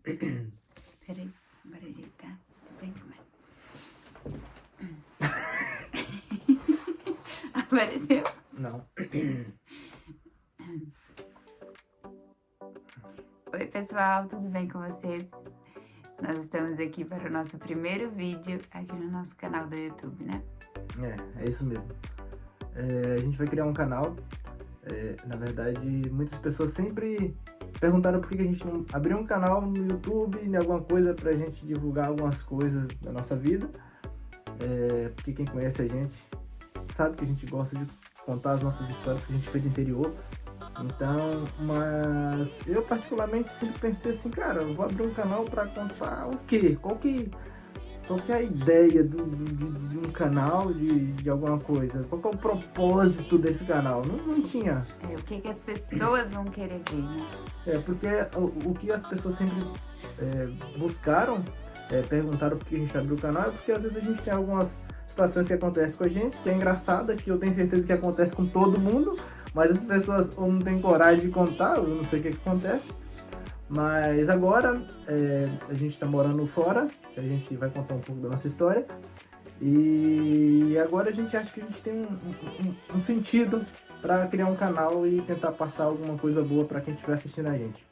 Peraí, bora ajeitar. Depois a gente vai. Apareceu? Não. Oi pessoal, tudo bem com vocês? Nós estamos aqui para o nosso primeiro vídeo aqui no nosso canal do YouTube, né? É isso mesmo. A gente vai criar um canal. Na verdade, muitas pessoas sempre perguntaram por que a gente não abriu um canal no YouTube, em alguma coisa pra gente divulgar algumas coisas da nossa vida. Porque quem conhece a gente sabe que a gente gosta de contar as nossas histórias que a gente fez do interior. Então, mas eu particularmente sempre pensei assim, cara, eu vou abrir um canal pra contar o quê? Qual que é a ideia de um canal, de alguma coisa? Qual que é o propósito desse canal? Não tinha. O que as pessoas vão querer ver, né? Porque o que as pessoas sempre buscaram, perguntaram por que a gente abriu o canal, é porque às vezes a gente tem algumas situações que acontecem com a gente, que é engraçada, que eu tenho certeza que acontece com todo mundo, mas as pessoas ou não têm coragem de contar, ou não sei o que acontece. Mas agora a gente está morando fora, a gente vai contar um pouco da nossa história. E agora a gente acha que a gente tem um sentido para criar um canal e tentar passar alguma coisa boa para quem estiver assistindo a gente.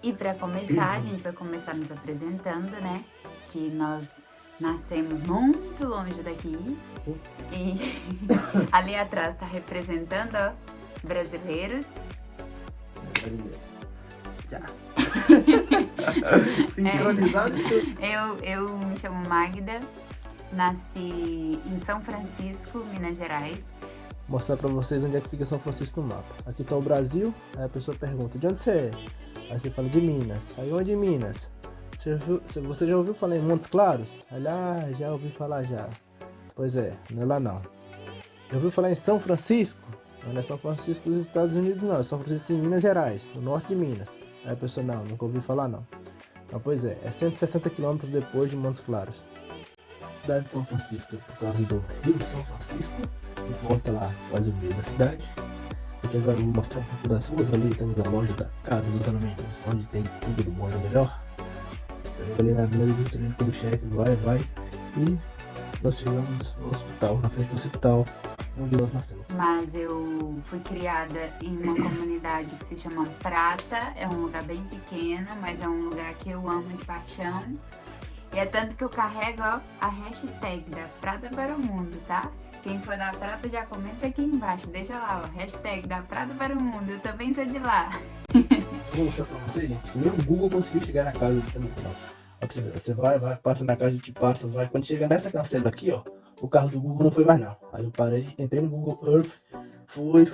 E para começar, a gente vai começar nos apresentando, né? Que nós nascemos muito longe daqui. E ali atrás está representando, ó, brasileiros. Já. Sincronizado. Eu me chamo Magda, nasci em São Francisco, Minas Gerais. Vou mostrar pra vocês onde é que fica São Francisco no mapa. Aqui tá o Brasil, aí a pessoa pergunta, de onde você é? Aí você fala, de Minas. Aí onde em Minas? Você já ouviu falar em Montes Claros? Aí já ouvi falar já. Pois é, não é lá não. Já ouviu falar em São Francisco? Não é São Francisco dos Estados Unidos não, é São Francisco em Minas Gerais, no norte de Minas. Aí a pessoa, não, nunca ouvi falar não. Então, pois é 160 km depois de Montes Claros. A cidade de São Francisco, por causa do Rio de São Francisco, importa lá quase o meio da cidade. Aqui agora eu vou mostrar um pouco das ruas. Ali temos a loja da Casa dos Alumínios, onde tem tudo do bom e do melhor. Ali na Vila do Juscelino Kubitschek, vai. E nós chegamos no hospital, na frente do hospital onde nós nascemos. Mas eu fui criada em uma comunidade que se chama Prata. É um lugar bem pequeno, mas é um lugar que eu amo de paixão. E é tanto que eu carrego, ó, a hashtag da Prata para o Mundo, tá? Quem for da Prata já comenta aqui embaixo. Deixa lá, ó, hashtag da Prata para o Mundo. Eu também sou de lá. Vou mostrar pra vocês, gente. Nem o Google conseguiu chegar na casa desse animal. Você vai, passa na casa, a gente passa, vai. Quando chega nessa cancela aqui, ó, o carro do Google não foi mais não. Aí eu parei, entrei no Google Earth, fui.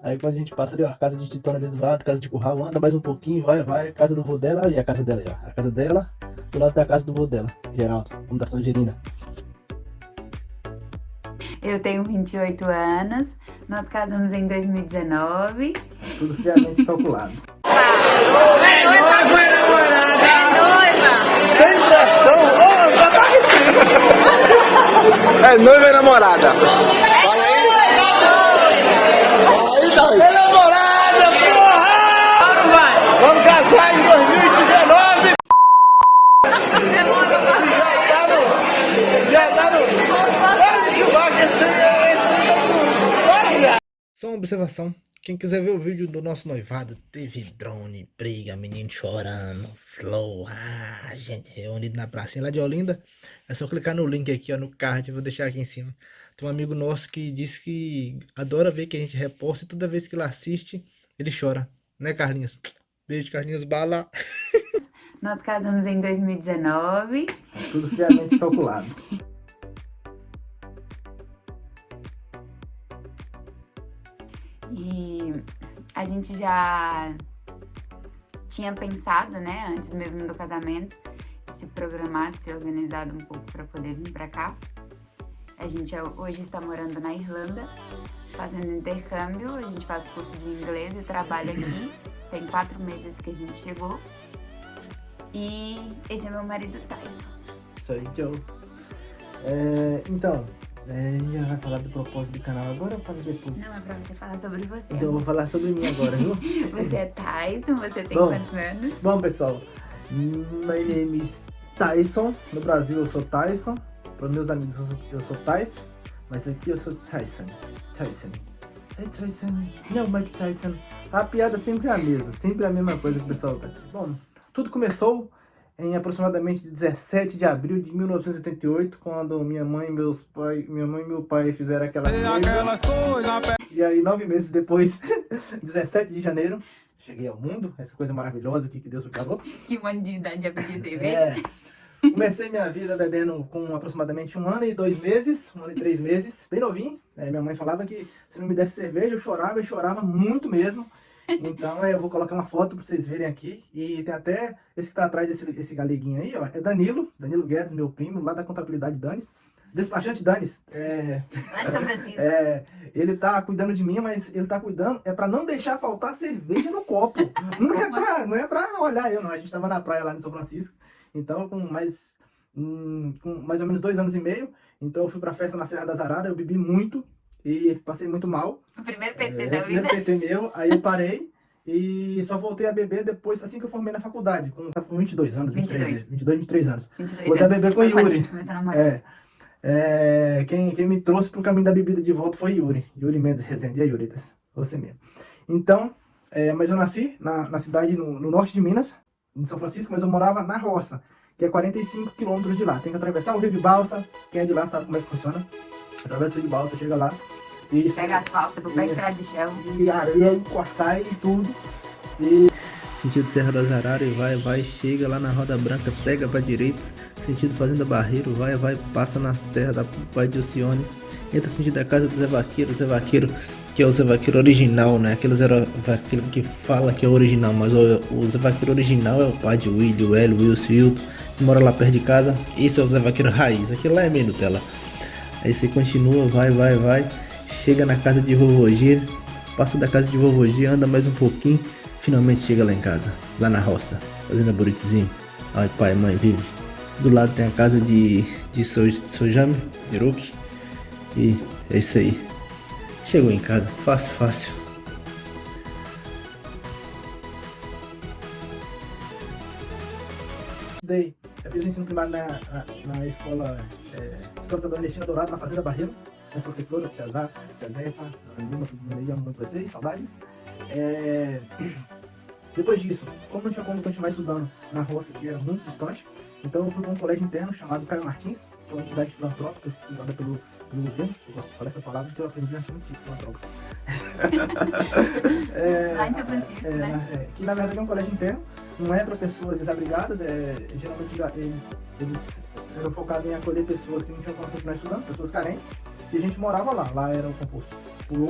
Aí quando a gente passa ali, ó, a casa de Titona ali do lado, casa de curral, anda mais um pouquinho, vai, a casa do vô dela e a casa dela aí, ó. A casa dela, do lado da casa do vô dela, Geraldo, vamos da Tangerina. Eu tenho 28 anos, nós casamos em 2019. Tudo friamente calculado. Sem pressão, é noiva e namorada. Fala aí. É namorada, porra! Vamos casar em 2019. Já tá no. Para de filmar que esse trem é. Só uma observação. Quem quiser ver o vídeo do nosso noivado, teve drone, briga, menino chorando, flow, gente reunido na pracinha lá de Olinda. É só clicar no link aqui, ó, no card, eu vou deixar aqui em cima. Tem um amigo nosso que disse que adora ver que a gente reposta e toda vez que ele assiste, ele chora. Né, Carlinhos? Beijo, Carlinhos Bala. Nós casamos em 2019. Tudo friamente calculado. E a gente já tinha pensado, né, antes mesmo do casamento, se programado, se organizado um pouco para poder vir para cá. A gente hoje está morando na Irlanda, fazendo intercâmbio. A gente faz curso de inglês e trabalha aqui. Tem 4 meses que a gente chegou. E esse é meu marido Tyson. Isso aí, Joe. Então, Já vai falar do propósito do canal agora ou fala depois? Não, é pra você falar sobre você. Então eu vou falar sobre mim agora, viu? Você é Tyson, você tem Bom. quantos anos? Bom, pessoal, my name is Tyson. No Brasil eu sou Tyson. Para meus amigos eu sou Tyson. Mas aqui eu sou Tyson. Tyson. É Tyson. Não, Mike Tyson. A piada sempre é a mesma. Sempre é a mesma coisa que o pessoal tá. Bom, tudo começou em aproximadamente 17 de abril de 1988, quando minha mãe e meu pai fizeram aquelas coisas. E aí, 9 meses depois, 17 de janeiro, cheguei ao mundo, essa coisa maravilhosa aqui que Deus me pagou. Que ano de idade já podia cerveja? Comecei minha vida bebendo com aproximadamente 1 ano e 2 meses, 1 ano e 3 meses, bem novinho. Minha mãe falava que se não me desse cerveja, eu chorava e chorava muito mesmo. Então eu vou colocar uma foto para vocês verem aqui. E tem até esse que tá atrás desse galeguinho aí, ó. É Danilo Guedes, meu primo, lá da Contabilidade Danis. Despachante Danis. Lá de São Francisco. Ele tá cuidando de mim, mas ele tá cuidando para não deixar faltar cerveja no copo. Não é pra olhar eu, não. A gente tava na praia lá em São Francisco. Então, com mais ou menos 2 anos e meio, então eu fui pra festa na Serra das Araras, eu bebi muito e passei muito mal. O primeiro PT da O vida. primeiro PT meu, aí eu parei e só voltei a beber depois, assim que eu formei na faculdade, com 22 anos, 23 anos. 22 Voltei a anos. beber com Foi quando a Yuri. gente começou a namorar. Quem me trouxe pro caminho da bebida de volta foi Yuri Mendes Rezende, Yuritas, você mesmo. Então, mas eu nasci na cidade, no norte de Minas, em São Francisco, mas eu morava na roça, que é 45 quilômetros de lá. Tem que atravessar o Rio de Balsa, quem é de lá sabe como é que funciona. Atravessa o Rio de Balsa, chega lá. E Pega asfalto, depois pega estrada de chão. E areia, coscai e tudo. Sentido Serra das Araras, vai, chega lá na Roda Branca, pega pra direita, sentido Fazenda Barreiro, vai, passa nas terras da Pai de Alcione, entra sentido da casa do Zé Vaqueiro, que é o Zé Vaqueiro original, né? Aquele Zé Vaqueiro que fala que é o original, mas o Zé Vaqueiro original é o pai de Willy, o Hélio, o Wilson, o Hilton, que mora lá perto de casa. Esse é o Zé Vaqueiro raiz, aquele lá é meio Nutella. Aí você continua, vai, chega na casa de Vovô G, passa da casa de Vovô G, anda mais um pouquinho, finalmente chega lá em casa, lá na roça, fazendo buritizinho. Ai, pai, mãe, vive. Do lado tem a casa de Sojame, de Ruki, e é isso aí. Chegou em casa, fácil. Eu fiz o ensino primário na escola Estadual Ernestina Dourado, na Fazenda Barreiro. Minhas professoras, Tia Zá, Tia Zefa, a Lima, todo mundo aí, amo muito vocês, saudades. Depois disso, como não tinha como continuar estudando na roça, que era muito distante, então eu fui para um colégio interno chamado Caio Martins, que é uma entidade filantrópica estudada pelo governo. Eu gosto de falar essa palavra porque eu aprendi achando tipo filantrópica. Lá em São Francisco, né? Que na verdade é um colégio interno, não é para pessoas desabrigadas, geralmente eles eram focados em acolher pessoas que não tinham como continuar estudando, pessoas carentes, e a gente morava lá. Lá era composto por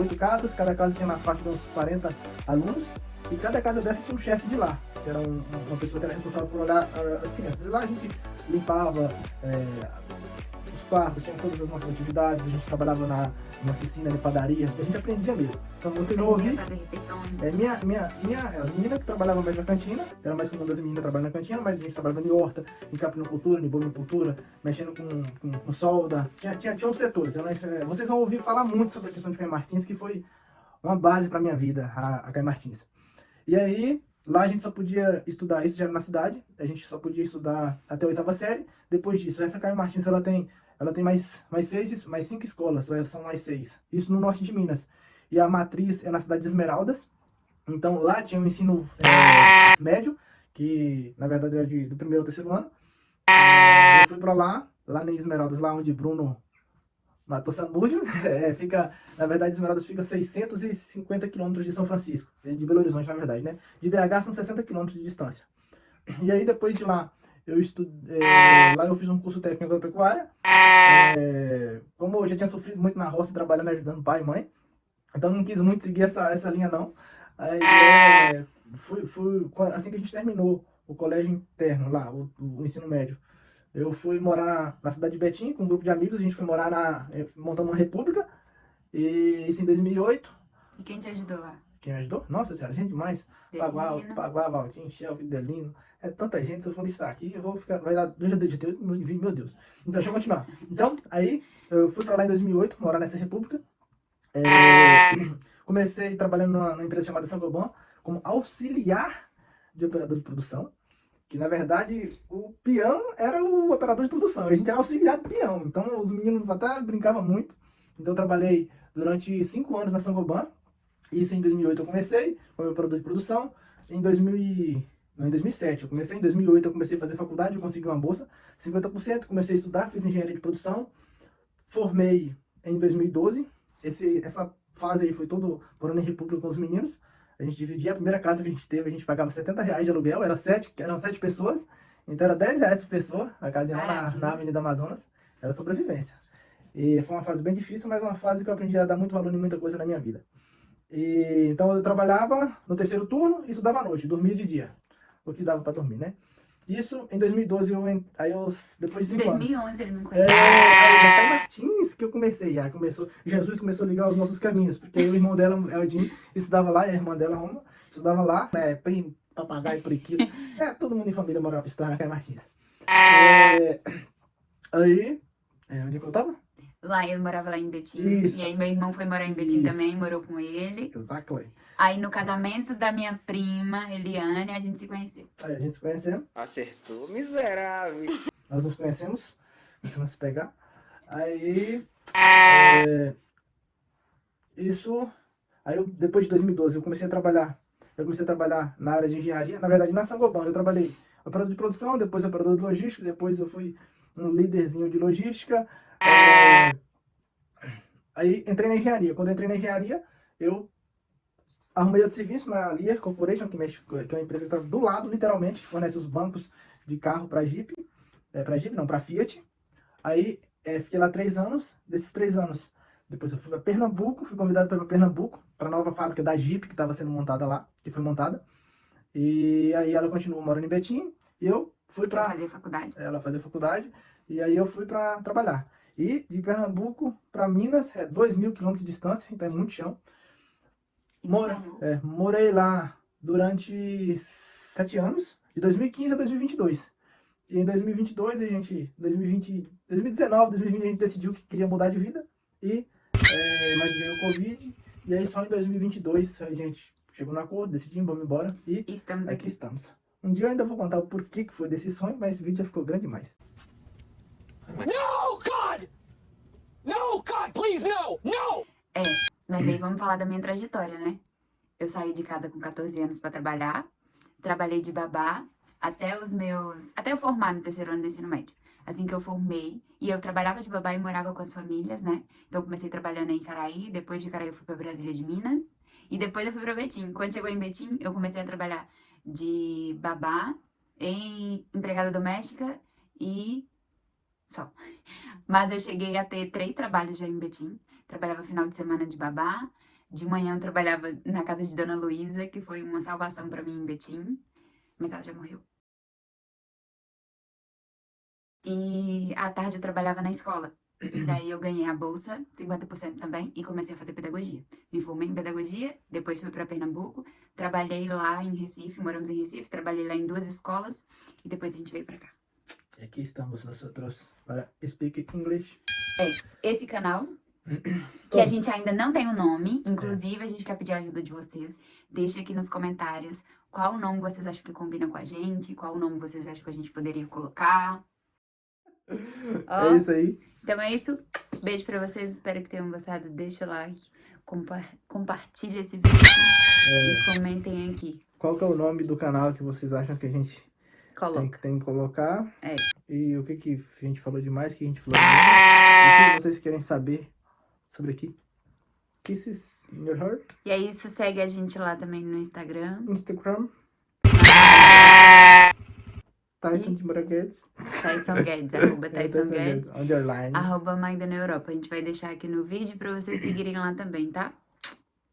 8 casas, cada casa tinha na faixa de uns 40 alunos, e cada casa dessa tinha um chefe de lá, que era uma pessoa que era responsável por olhar as crianças. E lá a gente limpava os quartos, tinha todas as nossas atividades, a gente trabalhava na oficina de padaria, a gente aprendia mesmo. Então vocês vão ouvir. Fazer refeições. As meninas que trabalhavam mais na cantina, era mais comum das meninas trabalhando na cantina, mas a gente trabalhava em horta, em capinocultura, em bovinocultura, mexendo com solda. Tinha uns setores. Vocês vão ouvir falar muito sobre a questão de Caio Martins, que foi uma base para minha vida, a Caio Martins. E aí, lá a gente só podia estudar, isso já era na cidade, a gente só podia estudar até a 8ª série. Depois disso, essa Caio Martins, ela tem mais 5 escolas, são mais 6. Isso no norte de Minas. E a matriz é na cidade de Esmeraldas. Então lá tinha o ensino médio, que na verdade era do 1º ao 3º ano. Eu fui pra lá em Esmeraldas, lá onde Bruno matou Samúdio. Na verdade, Esmeraldas fica 650 quilômetros de São Francisco, de Belo Horizonte, na verdade, né? De BH são 60 quilômetros de distância. E aí, depois de lá, lá eu fiz um curso técnico de agropecuária. Como eu já tinha sofrido muito na roça, trabalhando, ajudando pai e mãe, então não quis muito seguir essa linha, não. Aí, assim que a gente terminou o colégio interno lá, o ensino médio, eu fui morar na cidade de Betim com um grupo de amigos. A gente foi morar montando uma república, e isso em 2008. E quem te ajudou lá? quem me ajudou. Nossa senhora, gente demais. Delino. Paguá, Valtinho, Shelby, Delino. É tanta gente, se eu for listar aqui, eu vou ficar. Vai dar. Eu já digitei meu Deus. Então, deixa eu continuar. Então, aí, eu fui pra lá em 2008, morar nessa república. Comecei trabalhando numa empresa chamada Saint-Gobain como auxiliar de operador de produção. Que na verdade o peão era o operador de produção, a gente era auxiliar do peão, então os meninos até brincavam muito. Então eu trabalhei durante 5 anos na Saint-Gobain, isso em 2008 eu comecei como operador de produção, em 2007 eu comecei, em 2008 eu comecei a fazer faculdade, eu consegui uma bolsa, 50%, comecei a estudar, fiz engenharia de produção, formei em 2012, essa fase aí foi todo morando em república com os meninos. A gente dividia a primeira casa que a gente teve, a gente pagava R$70 de aluguel, eram 7 pessoas, então era R$10 por pessoa, a casinha lá na Avenida Amazonas, era sobrevivência. E foi uma fase bem difícil, mas uma fase que eu aprendi a dar muito valor em muita coisa na minha vida. Então eu trabalhava no terceiro turno e estudava à noite, dormia de dia, o que dava para dormir, né? Isso em 2012, depois de 5 anos. Em 2011 ele me conheceu. Aí na Caio Martins que eu comecei. Jesus começou a ligar os nossos caminhos, porque o irmão dela, Eldin, estudava lá, e a irmã dela, Roma, estudava lá, primo, papagaio, periquito. Todo mundo em família morava na Caio Martins. Onde é que eu tava? Lá, ele morava lá em Betim. Isso. E aí meu irmão foi morar em Betim Isso. também, morou com ele. Exactly. Aí no casamento da minha prima, Eliane, a gente se conheceu. Aí a gente se conhecendo. Acertou, miserável. Nós nos conhecemos, começamos a se pegar. Aí, depois de 2012, eu comecei a trabalhar na área de engenharia, na verdade na Saint-Gobain. Eu trabalhei operador de produção, depois operador de logística, depois eu fui um líderzinho de logística. Aí entrei na engenharia. Quando eu entrei na engenharia, eu arrumei outro serviço na Lear Corporation, que é uma empresa que está do lado, literalmente, que fornece os bancos de carro para Jeep. Para Fiat. Aí fiquei lá 3 anos. Desses 3 anos, depois eu fui para Pernambuco, fui convidado para ir para Pernambuco, para a nova fábrica da Jeep que estava sendo montada lá, que foi montada. E aí ela continuou morando em Betim e eu fui para fazer faculdade. Ela fazia faculdade e aí eu fui para trabalhar. E de Pernambuco para Minas é 2.000 quilômetros de distância, então é muito chão. Morei lá durante 7 anos, de 2015 a 2022. E em 2022, 2019, 2020 a gente decidiu que queria mudar de vida. Mas veio o Covid. E aí só em 2022 a gente chegou no acordo, decidimos, vamos embora. E estamos aqui estamos. Um dia eu ainda vou contar o porquê que foi desse sonho, mas esse vídeo já ficou grande demais. No, God! No, God, please, no! No! Mas aí vamos falar da minha trajetória, né? Eu saí de casa com 14 anos pra trabalhar. Trabalhei de babá até eu formar no terceiro ano do ensino médio. Assim que eu formei, e eu trabalhava de babá e morava com as famílias, né? Então eu comecei trabalhando em Icaraí, depois de Icaraí eu fui pra Brasília de Minas, e depois eu fui pra Betim. Quando chegou em Betim, eu comecei a trabalhar de babá, empregada doméstica e só. Mas eu cheguei a ter 3 trabalhos já em Betim. Trabalhava final de semana de babá, de manhã eu trabalhava na casa de Dona Luísa, que foi uma salvação pra mim em Betim, mas ela já morreu. E à tarde eu trabalhava na escola. Daí eu ganhei a bolsa, 50% também, e comecei a fazer pedagogia. Me formei em pedagogia, depois fui para Pernambuco, trabalhei lá em Recife, moramos em Recife, trabalhei lá em 2 escolas, e depois a gente veio pra cá. E aqui estamos nós para Speak English. Esse canal, que a gente ainda não tem um nome, inclusive a gente quer pedir a ajuda de vocês. Deixa aqui nos comentários qual nome vocês acham que combina com a gente, qual nome vocês acham que a gente poderia colocar. É isso aí. Então é isso. Beijo pra vocês. Espero que tenham gostado. Deixa o like. Compartilha esse vídeo. E comentem aqui. Qual que é o nome do canal que vocês acham que a gente tem que colocar? E o que a gente falou demais, que a gente falou demais. E o que vocês querem saber sobre aqui? Kisses in your heart. E é isso. Segue a gente lá também no Instagram. Tyson de Moura Guedes. Tyson Guedes, arroba Tyson Guedes. Underline. Arroba Magda na Europa. A gente vai deixar aqui no vídeo pra vocês seguirem lá também, tá?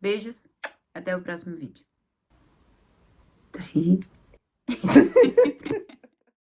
Beijos. Até o próximo vídeo. Tá aí.